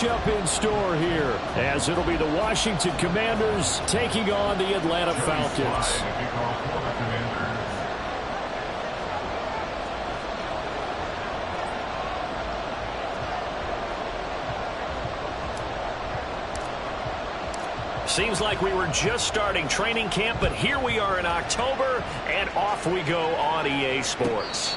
Up in store here, as it'll be the Washington Commanders taking on the Atlanta Falcons. Seems like we were just starting training camp, but here we are in October, and off we go on EA Sports.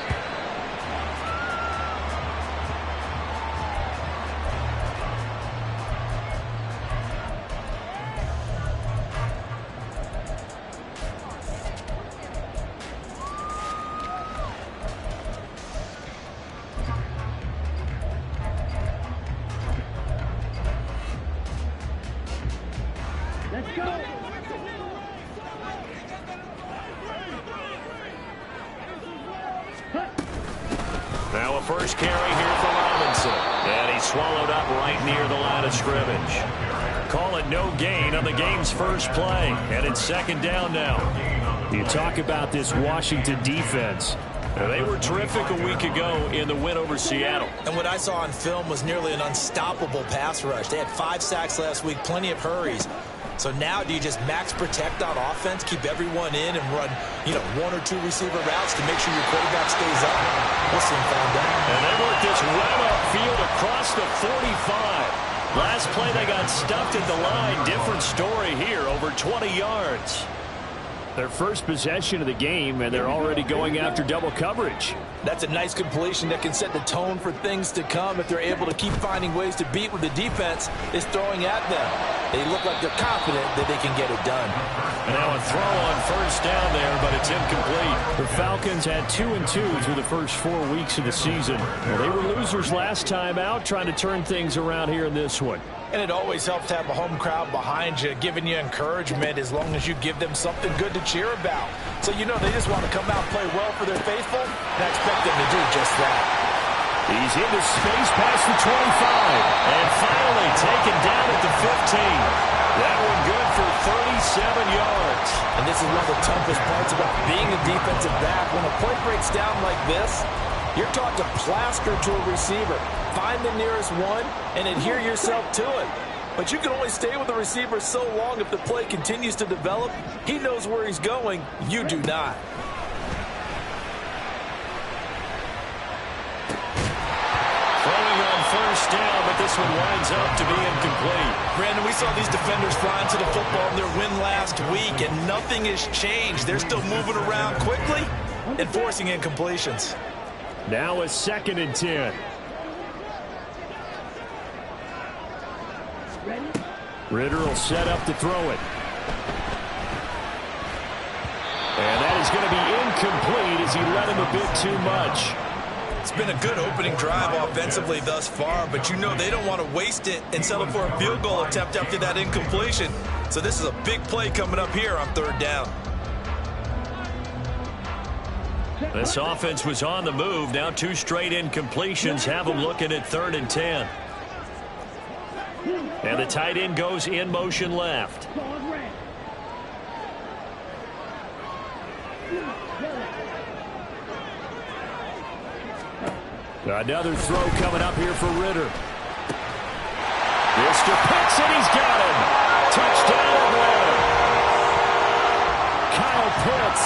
Let's go. Now a first carry here for Robinson. And he's swallowed up right near the line of scrimmage. Call it no gain on the game's first play. And it's second down now. You talk about this Washington defense. They were terrific a week ago in the win over Seattle. And what I saw on film was nearly an unstoppable pass rush. They had 5 sacks last week, plenty of hurries. So now do you just max protect on offense, keep everyone in, and run, 1 or 2 receiver routes to make sure your quarterback stays up? We'll see him fall down. And they work this well upfield across the 45. Last play they got stuffed at the line. Different story here, over 20 yards. Their first possession of the game, and they're already going after double coverage. That's a nice completion that can set the tone for things to come if they're able to keep finding ways to beat what the defense is throwing at them. They look like they're confident that they can get it done. And now a throw on first down there, but it's incomplete. The Falcons had 2-2 through the first 4 weeks of the season. Well, they were losers last time out, trying to turn things around here in this one. And it always helps to have a home crowd behind you, giving you encouragement as long as you give them something good to cheer about. So they just want to come out and play well for their faithful, and I expect them to do just that. He's into space past the 25, and finally taken down at the 15. That one good for 37 yards. And this is one of the toughest parts about being a defensive back. When a play breaks down like this, you're taught to plaster to a receiver. Find the nearest one and adhere yourself to it. But you can only stay with the receiver so long if the play continues to develop. He knows where he's going. You do not. Throwing on first down, but this one winds up to be incomplete. Brandon, we saw these defenders flying to the football in their win last week, and nothing has changed. They're still moving around quickly and forcing incompletions. Now a 2nd and 10. Ritter will set up to throw it. And that is going to be incomplete as he let him a bit too much. It's been a good opening drive offensively thus far, but they don't want to waste it and settle for a field goal attempt after that incompletion. So this is a big play coming up here on 3rd down. This offense was on the move. Now 2 straight incompletions have them looking at 3rd and 10. And the tight end goes in motion left. Another throw coming up here for Ritter. Mr. Pitts, and he's got him. Touchdown Atlanta. Kyle Pitts,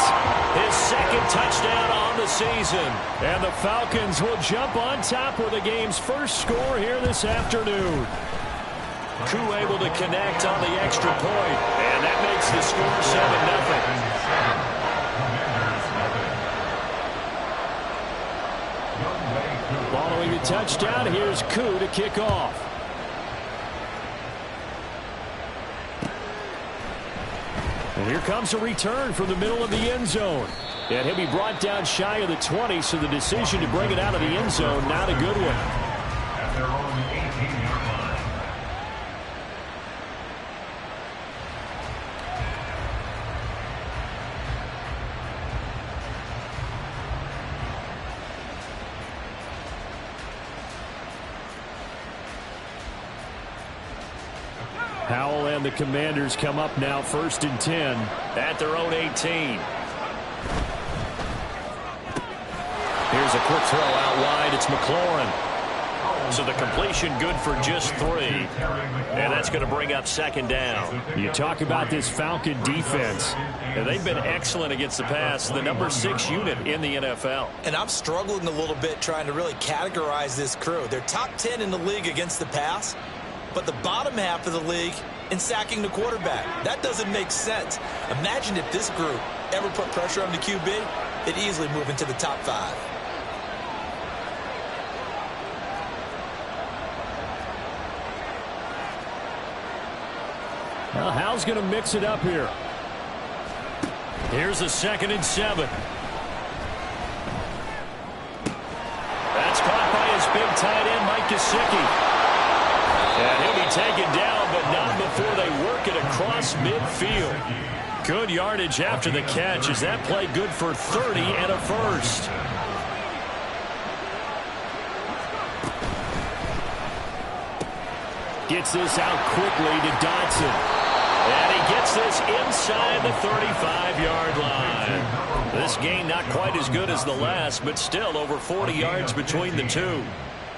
his 2nd touchdown on the season. And the Falcons will jump on top with the game's first score here this afternoon. Koo able to connect on the extra point, and that makes the score 7-0. Following the touchdown, here's Koo to kick off. And here comes a return from the middle of the end zone. And he'll be brought down shy of the 20, so the decision to bring it out of the end zone, not a good one. At their own 18-yard line. Howell and the Commanders come up now 1st and 10 at their own 18. Here's a quick throw out wide. It's McLaurin. So the completion good for just 3. And that's going to bring up second down. You talk about this Falcon defense. And they've been excellent against the pass, the number 6 unit in the NFL. And I'm struggling a little bit trying to really categorize this crew. They're top 10 in the league against the pass, but the bottom half of the league in sacking the quarterback. That doesn't make sense. Imagine if this group ever put pressure on the QB, they'd easily move into the top 5. Well, Hal's going to mix it up here. Here's a 2nd and 7. That's caught by his big tight end, Mike Gesicki. And he'll be taken down, but not before they work it across midfield. Good yardage after the catch. Is that play good for 30 and a first? Gets this out quickly to Dodson. And he gets this inside the 35-yard line. This gain not quite as good as the last, but still over 40 yards between the two.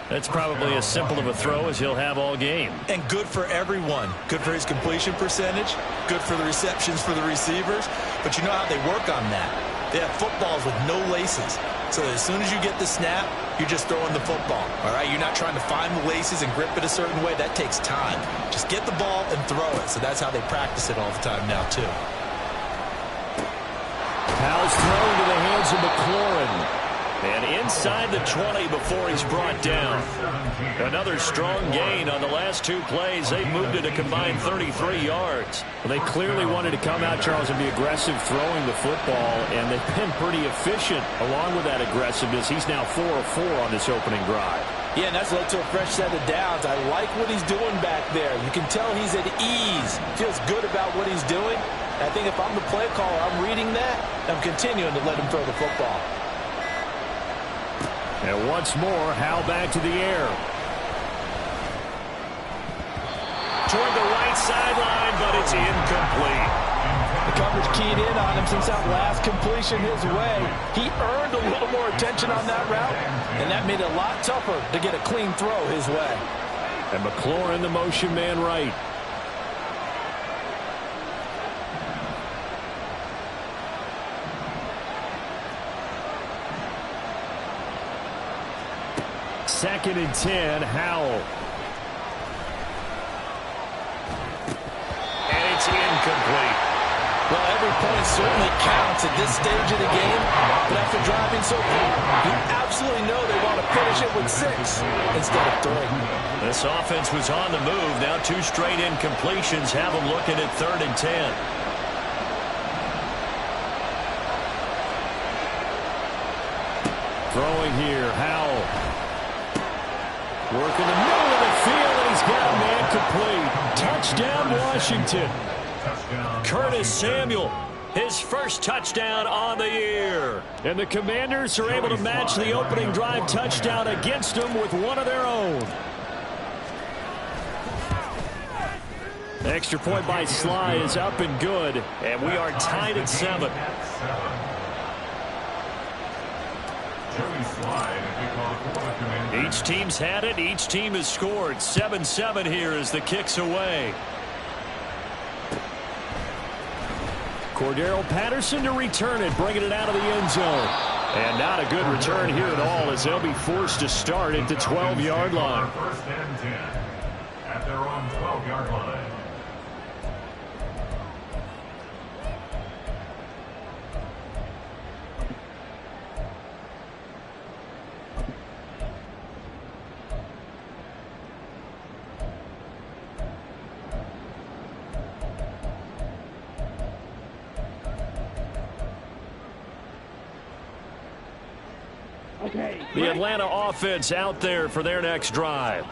That's probably as simple of a throw as he'll have all game. And good for everyone. Good for his completion percentage. Good for the receptions for the receivers. But you know how they work on that. They have footballs with no laces. So that as soon as you get the snap, you're just throwing the football. All right, you're not trying to find the laces and grip it a certain way. That takes time. Just get the ball and throw it. So that's how they practice it all the time now, too. Hal's thrown to the hands of McLaurin. And inside the 20 before he's brought down. Another strong gain on the last 2 plays. They moved it a combined 33 yards. Well, they clearly wanted to come out, Charles, and be aggressive throwing the football, and they've been pretty efficient along with that aggressiveness. He's now 4 of 4 on this opening drive. Yeah, and that's led to a fresh set of downs. I like what he's doing back there. You can tell he's at ease. Feels good about what he's doing. I think if I'm the play caller, I'm reading that. I'm continuing to let him throw the football. And once more, Hal back to the air. Toward the right sideline, but it's incomplete. The coverage keyed in on him since that last completion his way. He earned a little more attention on that route, and that made it a lot tougher to get a clean throw his way. And McLaurin, the motion man right. Second and 10, Howell. And it's incomplete. Well, every point certainly counts at this stage of the game, but after driving so far, you absolutely know they want to finish it with 6 instead of 3. This offense was on the move. Now 2 straight incompletions have them looking at 3rd and 10. Throwing here, Howell. Working the middle of the field, and he's got a man complete. Touchdown, Washington. Curtis Samuel, his first touchdown on the year. And the Commanders are able to match the opening drive touchdown against them with one of their own. Extra point by Sly is up and good. And we are tied at 7. Each team's had it. Each team has scored. 7-7 here as the kick's away. Cordero Patterson to return it, bringing it out of the end zone. And not a good return here at all as they'll be forced to start at the 12-yard line. First and 10 at their own 12-yard line. The Atlanta offense out there for their next drive.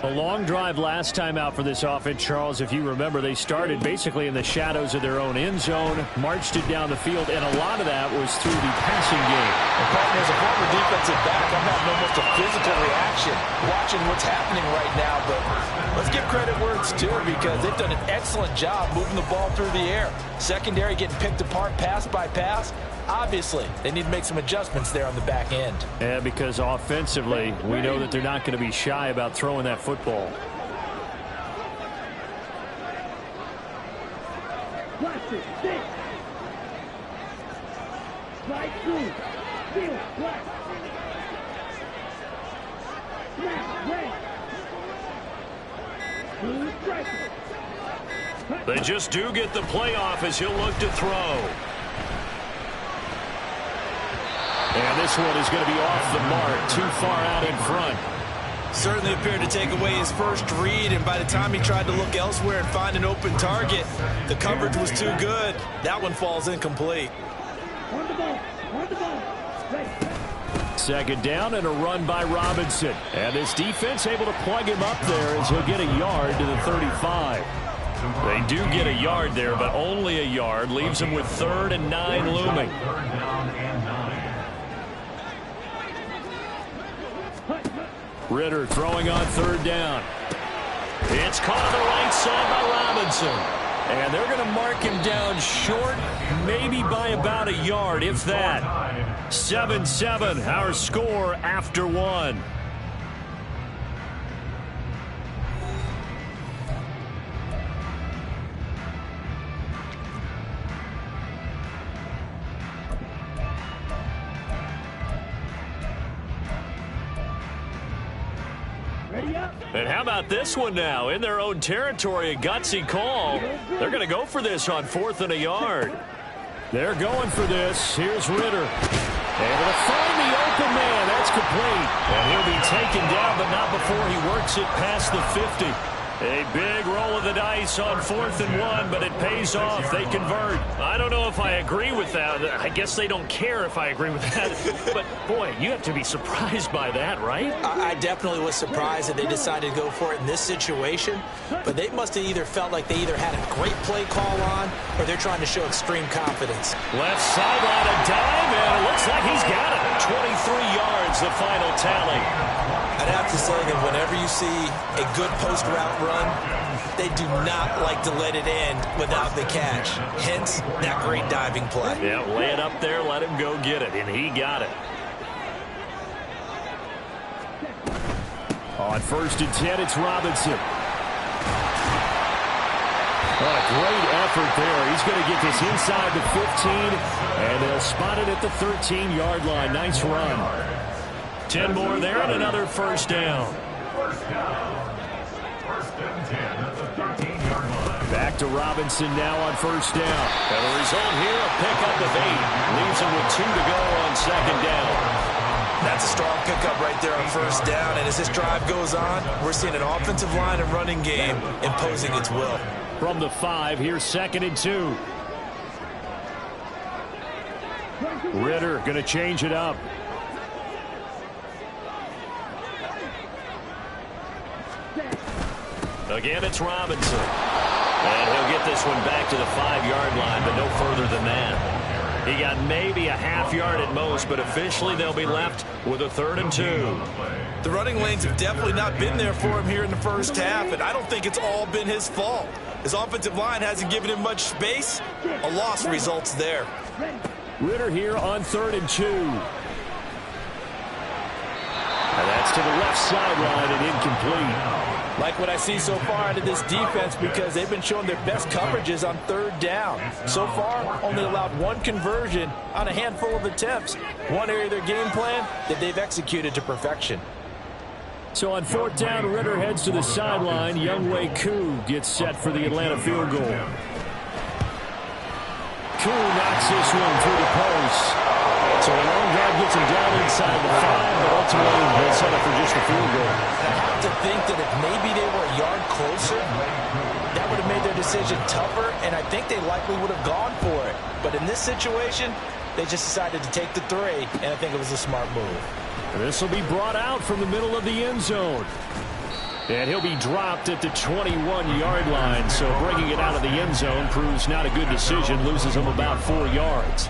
A long drive last time out for this offense, Charles. If you remember, they started basically in the shadows of their own end zone, marched it down the field, and a lot of that was through the passing game. And partner, as a former defensive back, I'm having almost a physical reaction watching what's happening right now. But let's give credit where it's due because they've done an excellent job moving the ball through the air. Secondary getting picked apart pass by pass. Obviously, they need to make some adjustments there on the back end. Yeah, because offensively, we know that they're not going to be shy about throwing that football. They just do get the playoff as he'll look to throw. And this one is going to be off the mark, too far out in front. Certainly appeared to take away his first read, and by the time he tried to look elsewhere and find an open target, the coverage was too good. That one falls incomplete. Second down and a run by Robinson. And this defense able to plug him up there as he'll get a yard to the 35. They do get a yard there, but only a yard. Leaves them with 3rd and 9 looming. Ritter throwing on 3rd down. It's caught on the right side by Robinson. And they're going to mark him down short, maybe by about a yard, if that. 7-7, our score after 1. And how about this one now? In their own territory, a gutsy call. They're going to go for this on 4th and a yard. They're going for this. Here's Ritter. Able to find the open man. That's complete. And he'll be taken down, but not before he works it past the 50. A big roll of the dice on 4th and 1, but it pays off. They convert. I don't know if I agree with that. I guess they don't care if I agree with that. But, boy, you have to be surprised by that, right? I definitely was surprised that they decided to go for it in this situation. But they must have either felt like they either had a great play call on or they're trying to show extreme confidence. Left sideline, a dime, and it looks like he's got it. 23 yards, the final tally. I'd have to say that whenever you see a good post route run, they do not like to let it end without the catch. Hence, that great diving play. Yeah, lay it up there, let him go get it, and he got it. On 1st and 10, it's Robinson. Oh, great effort there. He's going to get this inside the 15, and they'll spot it at the 13-yard line. Nice run. 10 more there and another 1st down. Back to Robinson now on 1st down. And the result here, a pickup of 8. Leaves him with 2 to go on 2nd down. That's a strong pickup right there on 1st down. And as this drive goes on, we're seeing an offensive line and running game imposing its will. From the 5, here's 2nd and 2. Ritter going to change it up. Again, it's Robinson. And he'll get this one back to the 5-yard line, but no further than that. He got maybe a half yard at most, but officially they'll be left with a 3rd and 2. The running lanes have definitely not been there for him here in the first half, and I don't think it's all been his fault. His offensive line hasn't given him much space. A loss results there. Ritter here on 3rd and 2. And that's to the left sideline and incomplete. Like what I see so far out of this defense because they've been showing their best coverages on 3rd down. So far, only allowed 1 conversion on a handful of attempts. One area of their game plan that they've executed to perfection. So on 4th down, Ritter heads to the sideline. Younghoe Koo gets set for the Atlanta field goal. Koo knocks this one through the post. So a long drive gets him down inside the 5, but ultimately he'll set up for just a field goal. I have to think that if maybe they were a yard closer, that would have made their decision tougher, and I think they likely would have gone for it. But in this situation, they just decided to take the 3, and I think it was a smart move. This will be brought out from the middle of the end zone. And he'll be dropped at the 21-yard line, so bringing it out of the end zone proves not a good decision, loses him about 4 yards.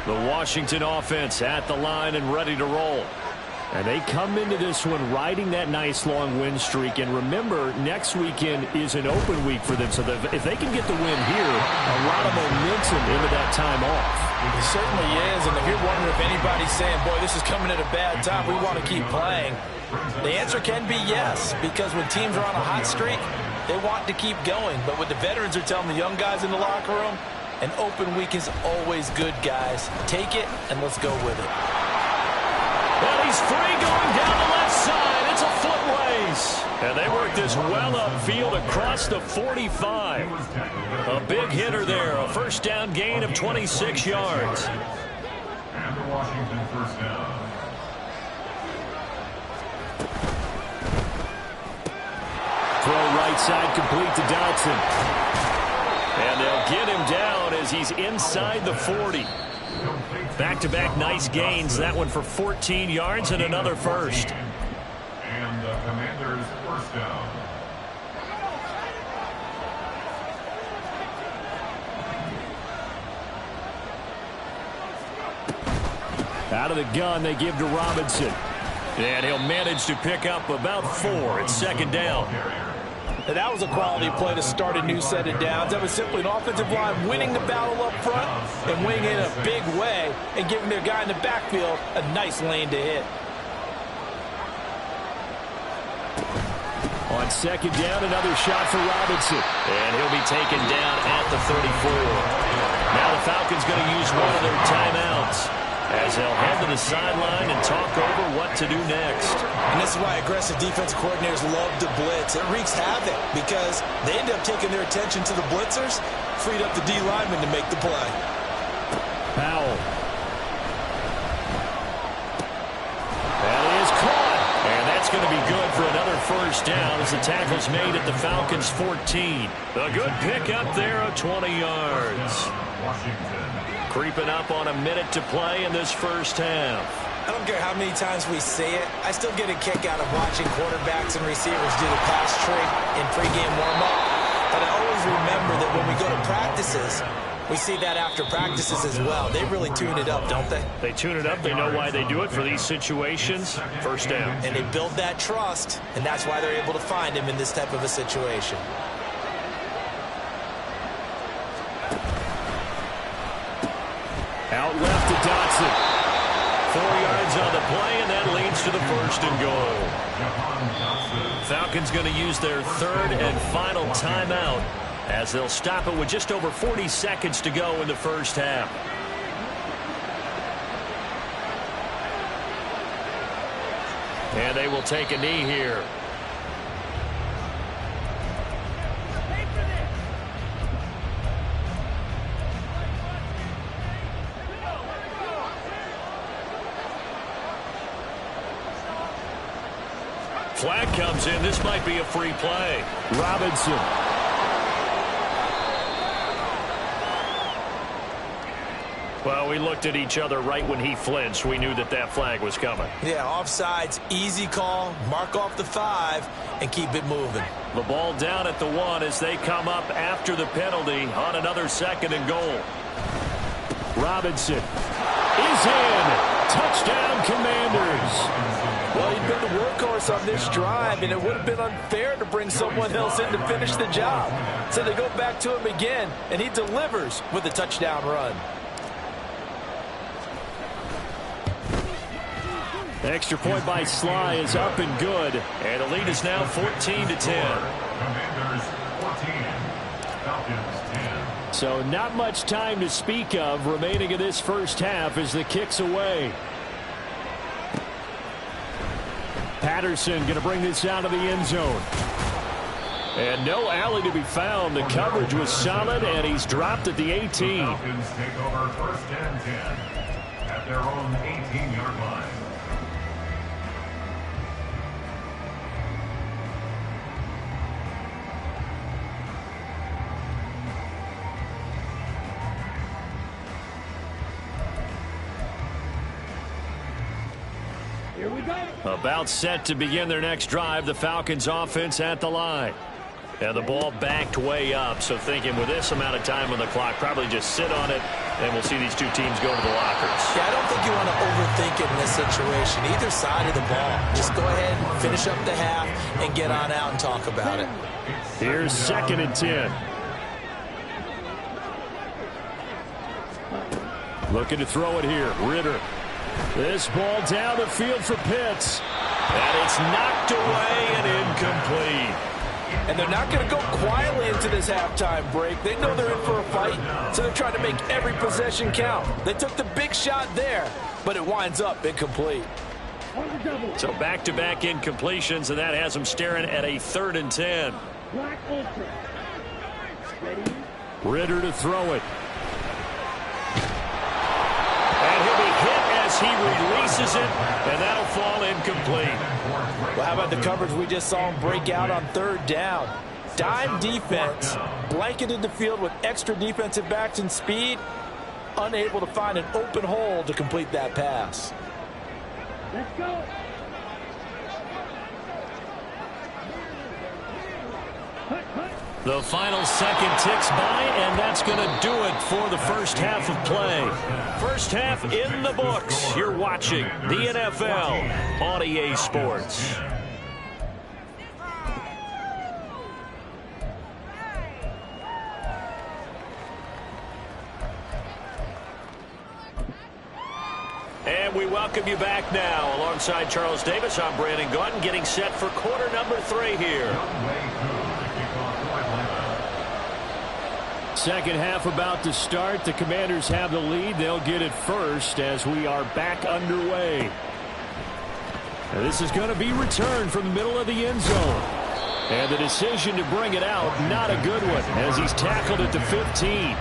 The Washington offense at the line and ready to roll. And they come into this one riding that nice long win streak. And remember, next weekend is an open week for them. So if they can get the win here, a lot of momentum into that time off. It certainly is. And if you're wondering if anybody's saying, boy, this is coming at a bad time, we want to keep playing, the answer can be yes. Because when teams are on a hot streak, they want to keep going. But what the veterans are telling the young guys in the locker room, an open week is always good, guys. Take it, and let's go with it. And he's free going down the left side. It's a foot race. And they work this well upfield across the 45. A big hitter there. A first down gain of 26 yards. And the Washington first down. Throw right side complete to Dotson. And they'll get him down as he's inside the 40. Back-to-back nice gains. That one for 14 yards and another first. And the Commanders' first down. Out of the gun, they give to Robinson. And he'll manage to pick up about 4. It's second down. And that was a quality play to start a new set of downs. That was simply an offensive line winning the battle up front and winning it in a big way and giving their guy in the backfield a nice lane to hit. On second down, another shot for Robinson. And he'll be taken down at the 34. Now the Falcons going to use one of their timeouts as they'll head to the sideline and talk over what to do next. And this is why aggressive defense coordinators love to blitz. It wreaks havoc because they end up taking their attention to the blitzers, freed up the D lineman to make the play. Powell. That is caught. And that's going to be good for another first down as the tackle's made at the Falcons' 14. A good pickup there of 20 yards. Washington. Creeping up on a minute to play in this first half. I don't care how many times we say it, I still get a kick out of watching quarterbacks and receivers do the pass trick in pregame warm-up. But I always remember that when we go to practices, we see that after practices as well. They really tune it up, don't they? They tune it up. They know why they do it for these situations. First down. And they build that trust, and that's why they're able to find him in this type of a situation. Out left to Dotson. 4 yards on the play, and that leads to the first and goal. Falcons going to use their third and final timeout as they'll stop it with just over 40 seconds to go in the first half. And they will take a knee here. Flag comes in. This might be a free play. Robinson. Well, we looked at each other right when he flinched. We knew that that flag was coming. Yeah, offsides, easy call, mark off the 5, and keep it moving. The ball down at the 1 as they come up after the penalty on another second and goal. Robinson is in. Touchdown, Commanders. Well, he'd been the workhorse on this drive, and it would have been unfair to bring someone else in to finish the job. So they go back to him again, and he delivers with a touchdown run. Extra point by Sly is up and good. And the lead is now 14-10. Commanders 14. Falcons 10. So not much time to speak of remaining in this first half as the kick's away. Patterson going to bring this out of the end zone. And no alley to be found. The coverage was solid, and he's dropped at the 18. The Falcons take over first and 10 at their own 18-yard line. About set to begin their next drive. The Falcons offense at the line. And the ball backed way up. So thinking with this amount of time on the clock, probably just sit on it And we'll see these two teams go to the lockers. Yeah, I don't think you want to overthink it in this situation. Either side of the ball. Just go ahead and finish up the half and get on out and talk about it. Here's 2nd and 10. Looking to throw it here. Ritter. This ball down the field for Pitts. And it's knocked away and incomplete. And they're not going to go quietly into this halftime break. They know they're in for a fight, so they're trying to make every possession count. They took the big shot there, but it winds up incomplete. So back-to-back incompletions, and that has them staring at a 3rd and 10. Ritter to throw it. And he'll be hit as he releases it, and that'll fall incomplete. Well, how about the coverage we just saw him break out on 3rd down? Dime defense, blanketed the field with extra defensive backs and speed, unable to find an open hole to complete that pass. Let's go. The final second ticks by, and that's going to do it for the first half of play. First half in the books. You're watching the NFL on EA Sports. And we welcome you back now. Alongside Charles Davis, I'm Brandon Gunn, getting set for quarter number 3 here. Second half about to start. The Commanders have the lead. They'll get it first as we are back underway. And this is going to be returned from the middle of the end zone. And the decision to bring it out, not a good one, as he's tackled at the 15.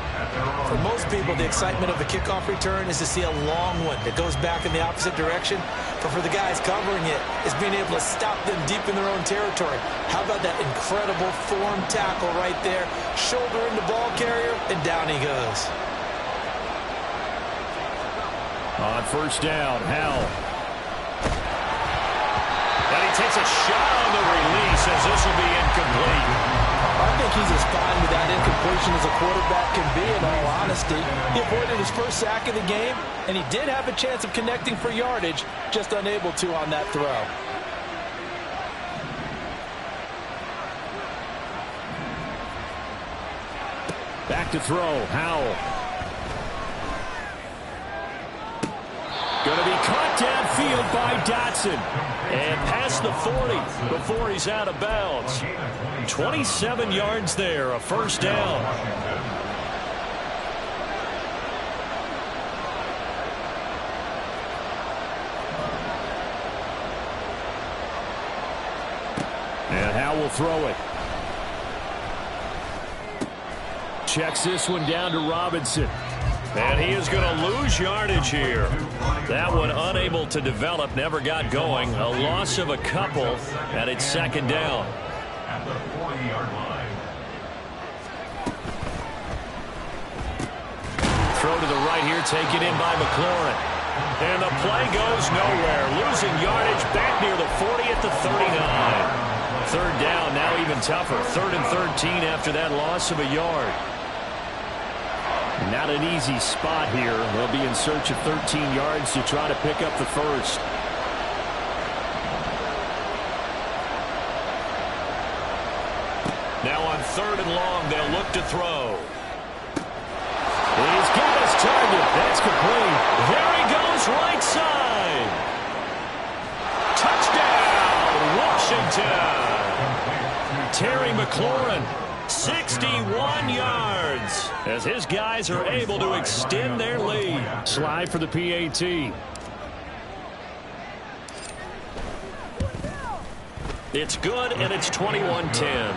For most people, the excitement of the kickoff return is to see a long one that goes back in the opposite direction. But for the guys covering it, is being able to stop them deep in their own territory. How about that incredible form tackle right there? Shoulder in the ball carrier, and down he goes. On 1st down, Howell. And he takes a shot on the release as this will be incomplete. I think he's as fine with that incompletion as a quarterback can be, in all honesty. He avoided his first sack of the game, and he did have a chance of connecting for yardage, just unable to on that throw. Back to throw, Howell. Going to be caught downfield by Dotson. And past the 40 before he's out of bounds. 27 yards there, a 1st down. And Howell will throw it. Checks this one down to Robinson. And he is going to lose yardage here. That one unable to develop, never got going. A loss of a couple, and it's 2nd down. At the 40-yard line. Throw to the right here, taken in by McLaurin. And the play goes nowhere. Losing yardage back near the 40 at the 39. 3rd down, now even tougher. 3rd and 13 after that loss of a yard. Not an easy spot here. They'll be in search of 13 yards to try to pick up the first. Now on 3rd and long, they'll look to throw. He's got his target. That's complete. There he goes, right side. Touchdown, Washington. Terry McLaurin, 61 yards, as his guys are able to extend their lead. Slide for the PAT. It's good, and it's 21-10.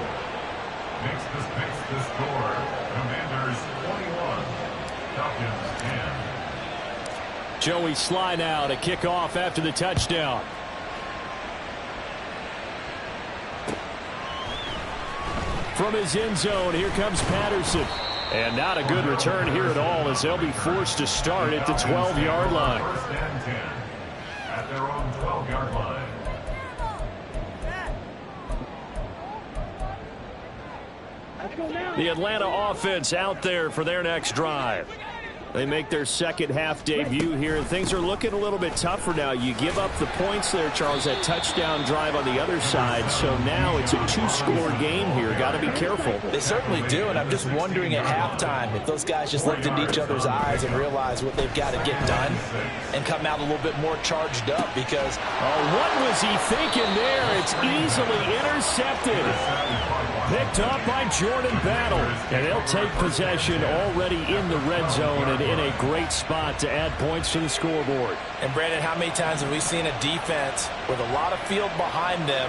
Makes the score. Commanders 21, Falcons 10. Joey slide out, a kickoff after the touchdown. From his end zone, here comes Patterson. And not a good return here at all, as they'll be forced to start at the 12-yard line. 1st and 10 at their own 12-yard line. The Atlanta offense out there for their next drive. They make their second half debut here, and things are looking a little bit tougher now. You give up the points there, Charles, that touchdown drive on the other side. So now it's a 2-score game here. Got to be careful. They certainly do, and I'm just wondering at halftime if those guys just looked into each other's eyes and realized what they've got to get done and come out a little bit more charged up because... what was he thinking there? It's easily intercepted. Picked up by Jordan Battle. And they'll take possession already in the red zone and in a great spot to add points to the scoreboard. And, Brandon, how many times have we seen a defense with a lot of field behind them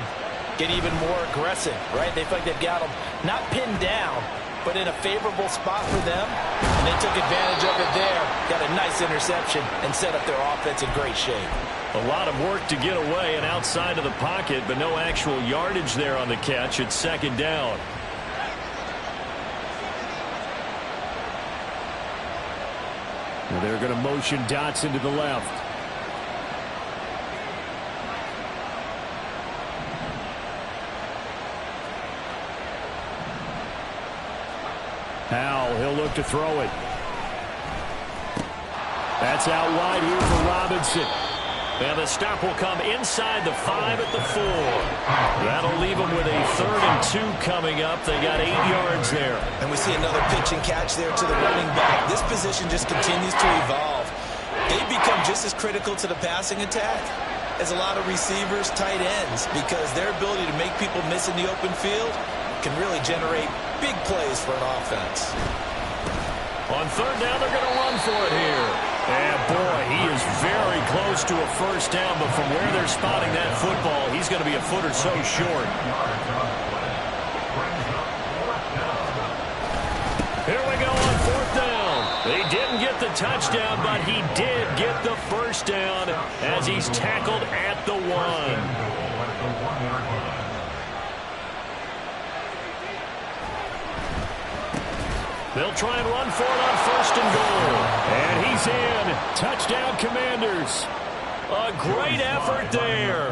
get even more aggressive, right? They feel like they've got them not pinned down, but in a favorable spot for them. And they took advantage of it there, got a nice interception, and set up their offense in great shape. A lot of work to get away and outside of the pocket, but no actual yardage there on the catch. It's second down. And they're going to motion Dotson to the left. Howell, he'll look to throw it. That's out wide here for Robinson. And the stop will come inside the 5 at the 4. That'll leave them with a 3rd and 2 coming up. They got 8 yards there. And we see another pitch and catch there to the running back. This position just continues to evolve. They've become just as critical to the passing attack as a lot of receivers, tight ends, because their ability to make people miss in the open field can really generate big plays for an offense. On 3rd down, they're going to run for it here. And, boy, he is very close to a first down, but from where they're spotting that football, he's going to be a foot or so short. Here we go on 4th down. They didn't get the touchdown, but he did get the first down as he's tackled at the 1. They'll try and run for it on 1st and goal. And he's in. Touchdown, Commanders. A great effort there.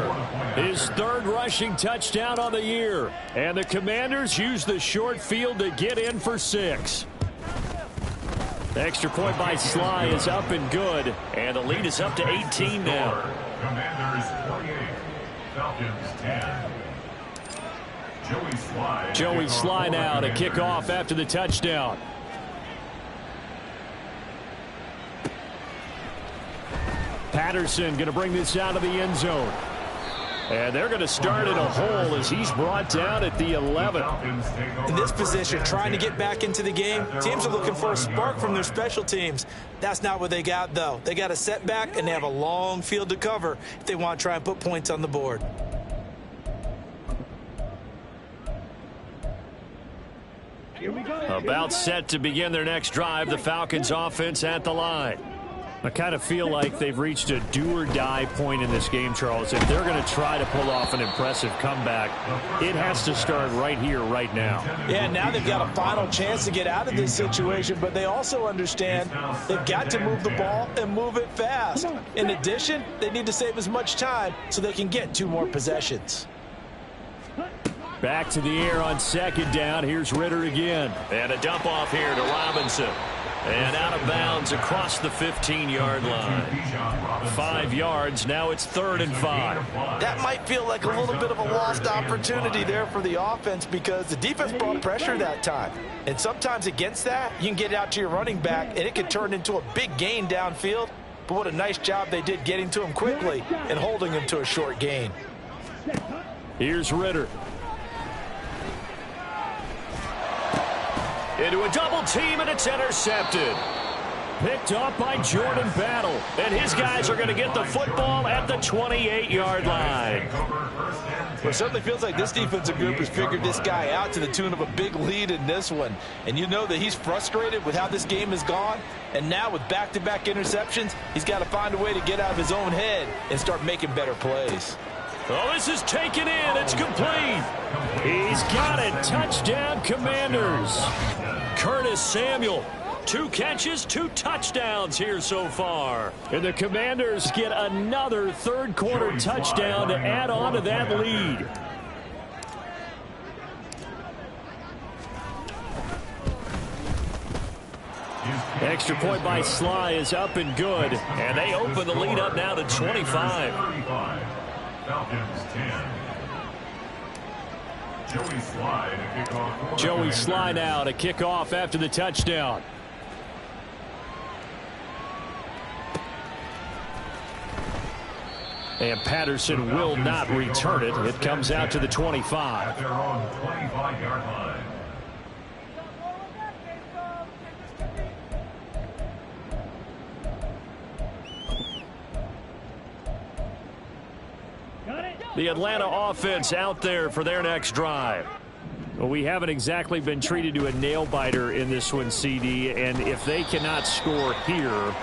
His 3rd rushing touchdown on the year. And the Commanders use the short field to get in for 6. Extra point by Sly is up and good. And the lead is up to 18 now. Commanders 48, Falcons 10. Joey Sly now to kick off after the touchdown. Patterson going to bring this out of the end zone. And they're going to start in a hole as he's brought down at the 11. In this position, trying to get back into the game, teams are looking for a spark from their special teams. That's not what they got, though. They got a setback, and they have a long field to cover if they want to try and put points on the board. About set to begin their next drive, the Falcons offense at the line. I kind of feel like they've reached a do-or-die point in this game, Charles. If they're going to try to pull off an impressive comeback, it has to start right here, right now. Yeah, now they've got a final chance to get out of this situation, but they also understand they've got to move the ball and move it fast. In addition, they need to save as much time so they can get 2 more possessions. Back to the air on 2nd down. Here's Ritter again. And a dump off here to Robinson. And out of bounds across the 15-yard line. 5 yards. Now it's 3rd and 5. That might feel like a little bit of a lost opportunity there for the offense because the defense brought pressure that time. And sometimes against that, you can get it out to your running back, and it can turn into a big gain downfield. But what a nice job they did getting to him quickly and holding him to a short gain. Here's Ritter. Into a double team, and it's intercepted. Picked up by Jordan Battle. And his guys are going to get the football at the 28-yard line. Well, it certainly feels like this defensive group has figured this guy out to the tune of a big lead in this one. And you know that he's frustrated with how this game has gone. And now with back-to-back interceptions, he's got to find a way to get out of his own head and start making better plays. Oh, this is taken in. It's complete. He's got it. Touchdown, Commanders. Curtis Samuel. 2 catches, 2 touchdowns here so far. And the Commanders get another 3rd quarter touchdown to add on to that lead. Extra point by Sly is up and good. And they open the lead up now to 25. Falcons 10. Joey Sly now to kick off after the touchdown. And Patterson will not return it. It comes out to the 25. At their own 25-yard line. The Atlanta offense out there for their next drive. Well, we haven't exactly been treated to a nail-biter in this one, CD, and if they cannot score here,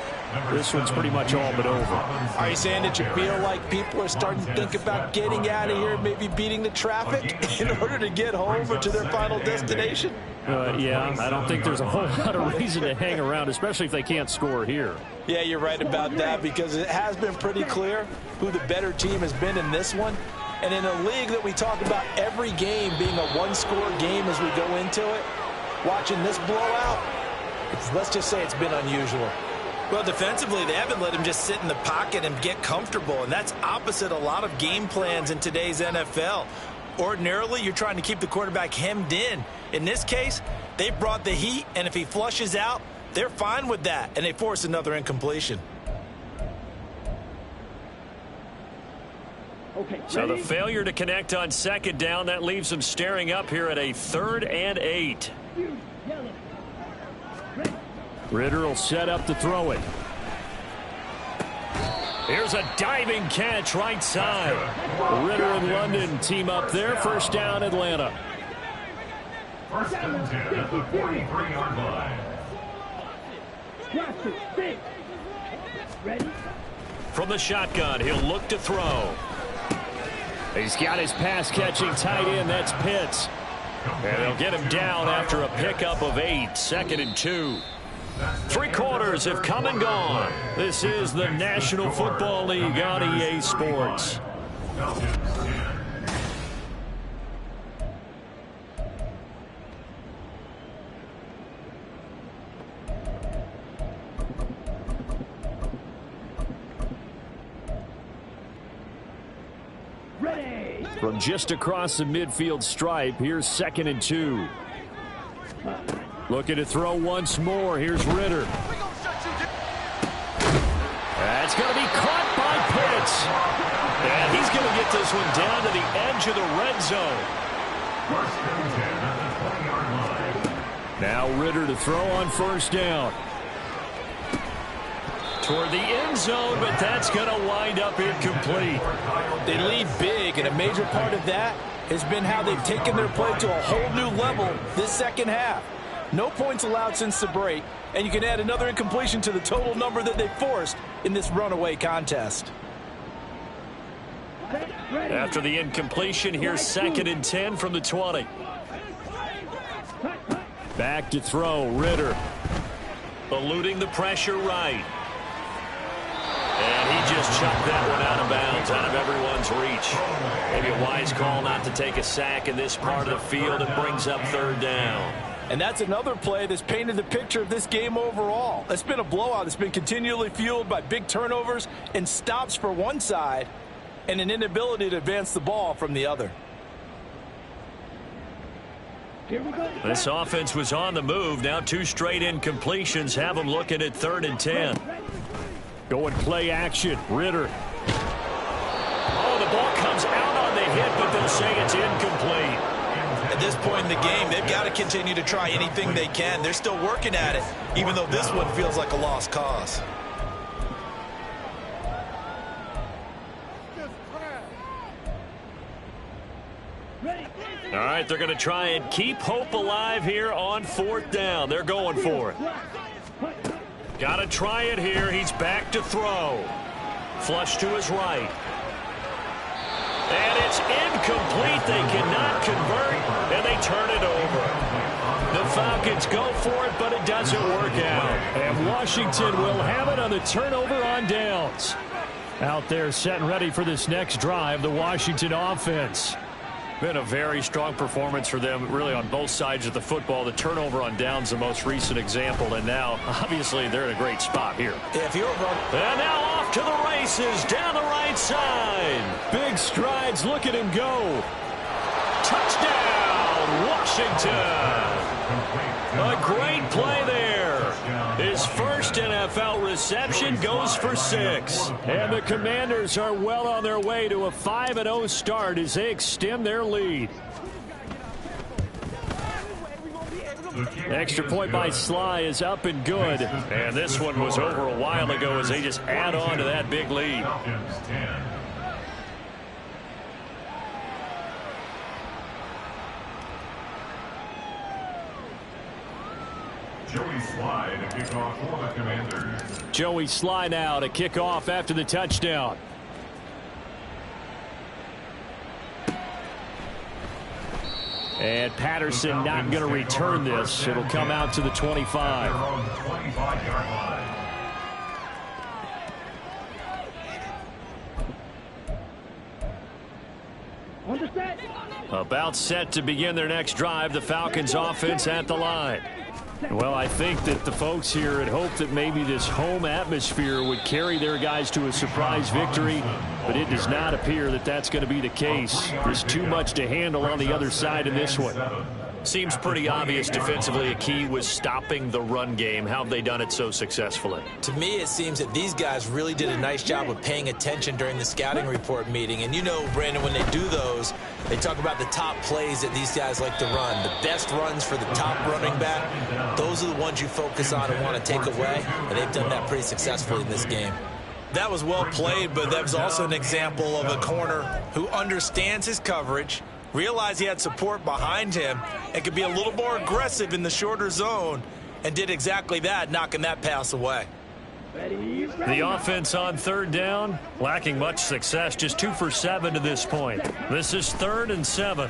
this one's pretty much all but over. Are you saying that you feel like people are starting to think about getting out of here, maybe beating the traffic in order to get home or to their final destination? Yeah, I don't think there's a whole lot of reason to hang around, especially if they can't score here. Yeah, you're right about that, because it has been pretty clear who the better team has been in this one. And in a league that we talk about every game being a one-score game as we go into it, watching this blowout, let's just say it's been unusual. Well, defensively, they haven't let him just sit in the pocket and get comfortable, and that's opposite a lot of game plans in today's NFL. Ordinarily, you're trying to keep the quarterback hemmed in. In this case, they brought the heat, and if he flushes out, they're fine with that, and they force another incompletion. So the failure to connect on second down, that leaves them staring up here at a 3rd and 8. Ritter will set up to throw it. Here's a diving catch right side. Ritter and London team up there. First down, Atlanta. First and 10 at the 43-yard line. From the shotgun, he'll look to throw. He's got his pass-catching tight end. That's Pitts. And they'll get him down after a pickup of 8. 2nd and 2. 3 quarters have come and gone. This is the National Football League on EA Sports. From just across the midfield stripe, here's 2nd and 2. Looking to throw once more. Here's Ritter. That's going to be caught by Pitts. And he's going to get this one down to the edge of the red zone. First and 10 at the 20-yard line. Now Ritter to throw on first down. Toward the end zone, but that's going to wind up incomplete. They lead big, and a major part of that has been how they've taken their play to a whole new level this second half. No points allowed since the break, and you can add another incompletion to the total number that they forced in this runaway contest. After the incompletion, here's 2nd and 10 from the 20. Back to throw, Ritter. Eluding the pressure right. And he just chucked that one out of bounds, out of everyone's reach. Maybe a wise call not to take a sack in this part of the field. It brings up 3rd down. And that's another play that's painted the picture of this game overall. It's been a blowout. It's been continually fueled by big turnovers and stops for one side and an inability to advance the ball from the other. This offense was on the move. Now 2 straight incompletions have them looking at 3rd and 10. Going play action. Ritter. Oh, the ball comes out on the hit, but they'll say it's incomplete. At this point in the game, they've got to continue to try anything they can. They're still working at it, even though this one feels like a lost cause. All right, they're going to try and keep hope alive here on 4th down. They're going for it. Got to try it here. He's back to throw. Flush to his right. And it's incomplete. They cannot convert, and they turn it over. The Falcons go for it, but it doesn't work out. And Washington will have it on the turnover on downs. Out there set and ready for this next drive, the Washington offense. Been a very strong performance for them, really, on both sides of the football. The turnover on downs, the most recent example, and now, obviously, they're in a great spot here. Yeah, if you're and now off to the races down the right side. Big strides. Look at him go. Touchdown, Washington. A great play there. His first NFL reception goes for 6. And the Commanders are well on their way to a 5-0 start as they extend their lead. Extra point by Sly is up and good. And this one was over a while ago as they just add on to that big lead. Joey Sly to kick off for the Commanders. Joey Sly now to kick off after the touchdown. And Patterson not going to return this. It'll come out to the 25. About set to begin their next drive. The Falcons offense at the line. Well, I think that the folks here had hoped that maybe this home atmosphere would carry their guys to a surprise victory, but it does not appear that that's going to be the case. There's too much to handle on the other side in this one. Seems pretty obvious defensively a key was stopping the run game. How have they done it so successfully? To me, it seems that these guys really did a nice job of paying attention during the scouting report meeting. And you know, Brandon, when they do those, they talk about the top plays that these guys like to run. The best runs for the top running back, those are the ones you focus on and want to take away. And they've done that pretty successfully in this game. That was well played, but that was also an example of a corner who understands his coverage, realized he had support behind him, and could be a little more aggressive in the shorter zone, and did exactly that, knocking that pass away. The offense on third down, lacking much success, just 2 for 7 to this point. This is 3rd and 7.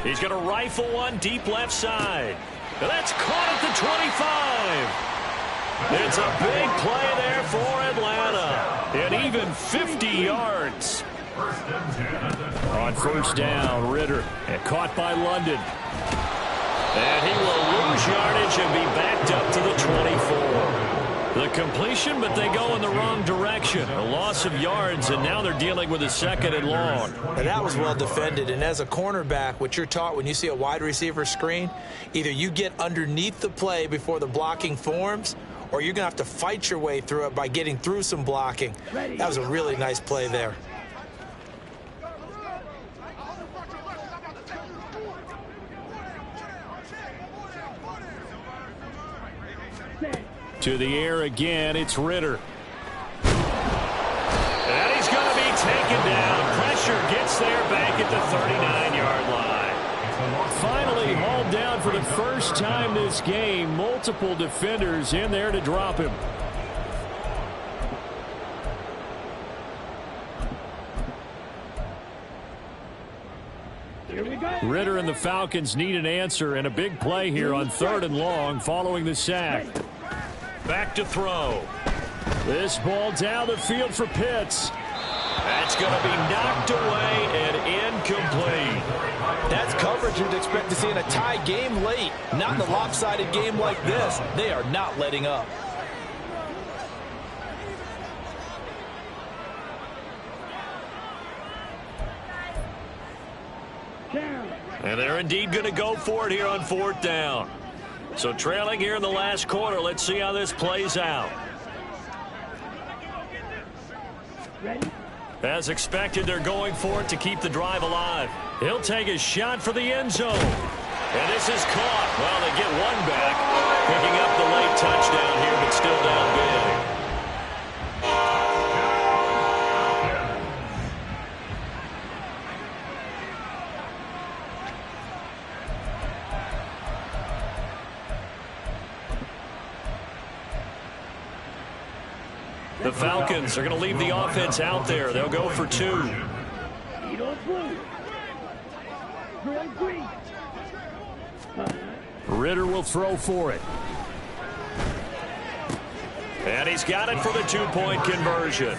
He's going to rifle one deep left side. That's caught at the 25. It's a big play there for Atlanta, and even 50 yards. On first down, Ritter, and caught by London. And he will lose yardage and be backed up to the 24. The completion, but they go in the wrong direction. A loss of yards, and now they're dealing with a 2nd and long. And that was well defended. And as a cornerback, what you're taught when you see a wide receiver screen, either you get underneath the play before the blocking forms, or you're going to have to fight your way through it by getting through some blocking. That was a really nice play there. To the air again, it's Ritter. And he's going to be taken down. Pressure gets there back at the 39-yard line. Finally hauled down for the first time this game. Multiple defenders in there to drop him. Ritter and the Falcons need an answer, and a big play here on 3rd and long following the sack. Back to throw. This ball down the field for Pitts. That's going to be knocked away and incomplete. That's coverage you'd expect to see in a tie game late. Not in a lopsided game like this. They are not letting up. And they're indeed going to go for it here on 4th down. So trailing here in the last quarter. Let's see how this plays out. As expected, they're going for it to keep the drive alive. He'll take a shot for the end zone. And this is caught. Well, they get one back. Picking up the late touchdown here, but still down big. The Falcons are going to leave the offense out there. They'll go for 2. Ritter will throw for it. And he's got it for the two-point conversion.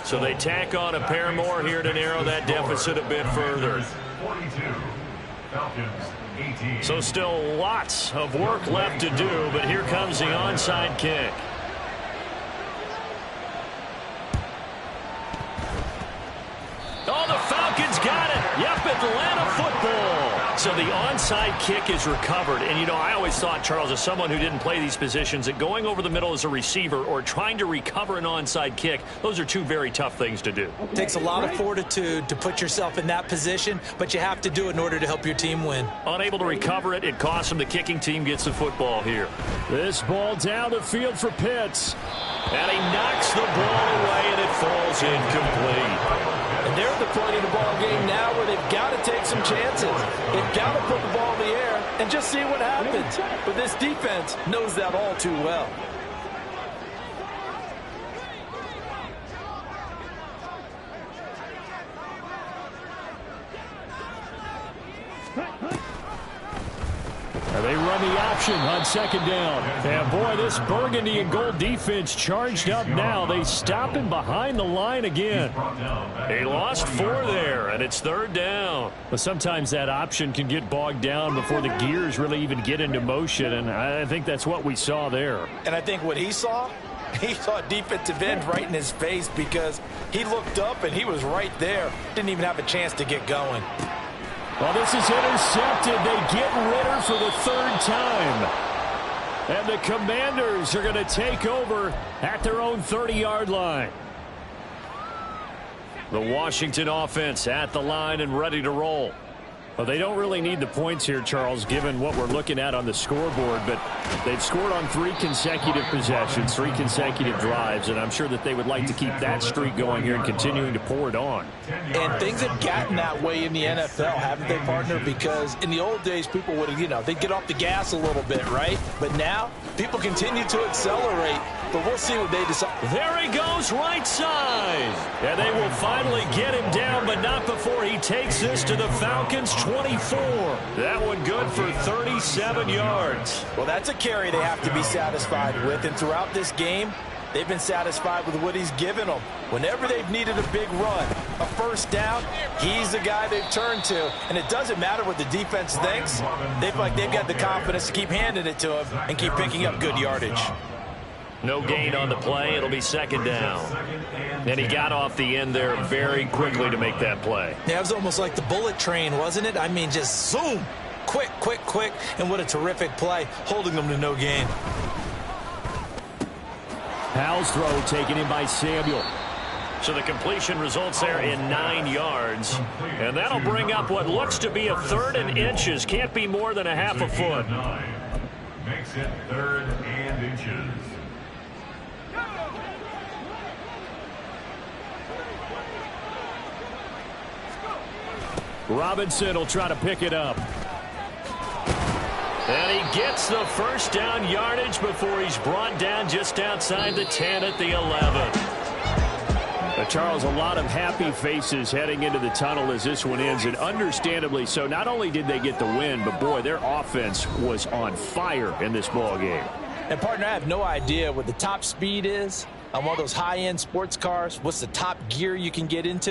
So they tack on a pair more here to narrow that deficit a bit further. 42. Falcons 18. So still lots of work left to do, but here comes the onside kick. Oh, the Falcons got it. Yep, Atlanta football. So the onside kick is recovered. And, you know, I always thought, Charles, as someone who didn't play these positions, that going over the middle as a receiver or trying to recover an onside kick, those are two very tough things to do. It takes a lot of fortitude to put yourself in that position, but you have to do it in order to help your team win. Unable to recover it, it costs them. The kicking team gets the football here. This ball down the field for Pitts. And he knocks the ball away, and it falls incomplete. And they're at the point in the ball game now where they've got to take some chances. They've got to put the ball in the air and just see what happens. But this defense knows that all too well. And they run the option on second down. And, boy, this burgundy and gold defense charged up now. They stop him behind the line again. He lost 4 there, and it's third down. But sometimes that option can get bogged down before the gears really even get into motion, and I think that's what we saw there. And I think what he saw defensive end right in his face because he looked up and he was right there. Didn't even have a chance to get going. Well, this is intercepted. They get Ritter for the third time. And the Commanders are going to take over at their own 30-yard line. The Washington offense at the line and ready to roll. Well, they don't really need the points here, Charles, given what we're looking at on the scoreboard, but they've scored on 3 consecutive possessions, 3 consecutive drives, and I'm sure that they would like to keep that streak going here and continuing to pour it on. And things have gotten that way in the NFL, haven't they, partner? Because in the old days, people would, they'd get off the gas a little bit, right? But now, people continue to accelerate, but we'll see what they decide. There he goes, right side. And they will finally get him down, but not before he takes this to the Falcons' 24. That one good for 37 yards. Well, that's a carry they have to be satisfied with, and throughout this game, they've been satisfied with what he's given them. Whenever they've needed a big run, a first down, he's the guy they've turned to. And it doesn't matter what the defense thinks. They feel like they've got the confidence to keep handing it to him and keep picking up good yardage. No gain on the play. It'll be second down. And he got off the end there very quickly to make that play. Yeah, it was almost like the bullet train, wasn't it? I mean, just zoom. Quick, quick, quick. And what a terrific play, holding them to no gain. Powell's throw taken in by Samuel. So the completion results there in 9 yards. And that'll bring up what looks to be a 3rd and inches. Can't be more than a half a foot. Makes it 3rd and inches. Robinson will try to pick it up. And he gets the first down yardage before he's brought down just outside the 10 at the 11. Charles, a lot of happy faces heading into the tunnel as this one ends, and understandably so. Not only did they get the win, but, boy, their offense was on fire in this ball game. And, partner, I have no idea what the top speed is on one of those high-end sports cars. What's the top gear you can get into?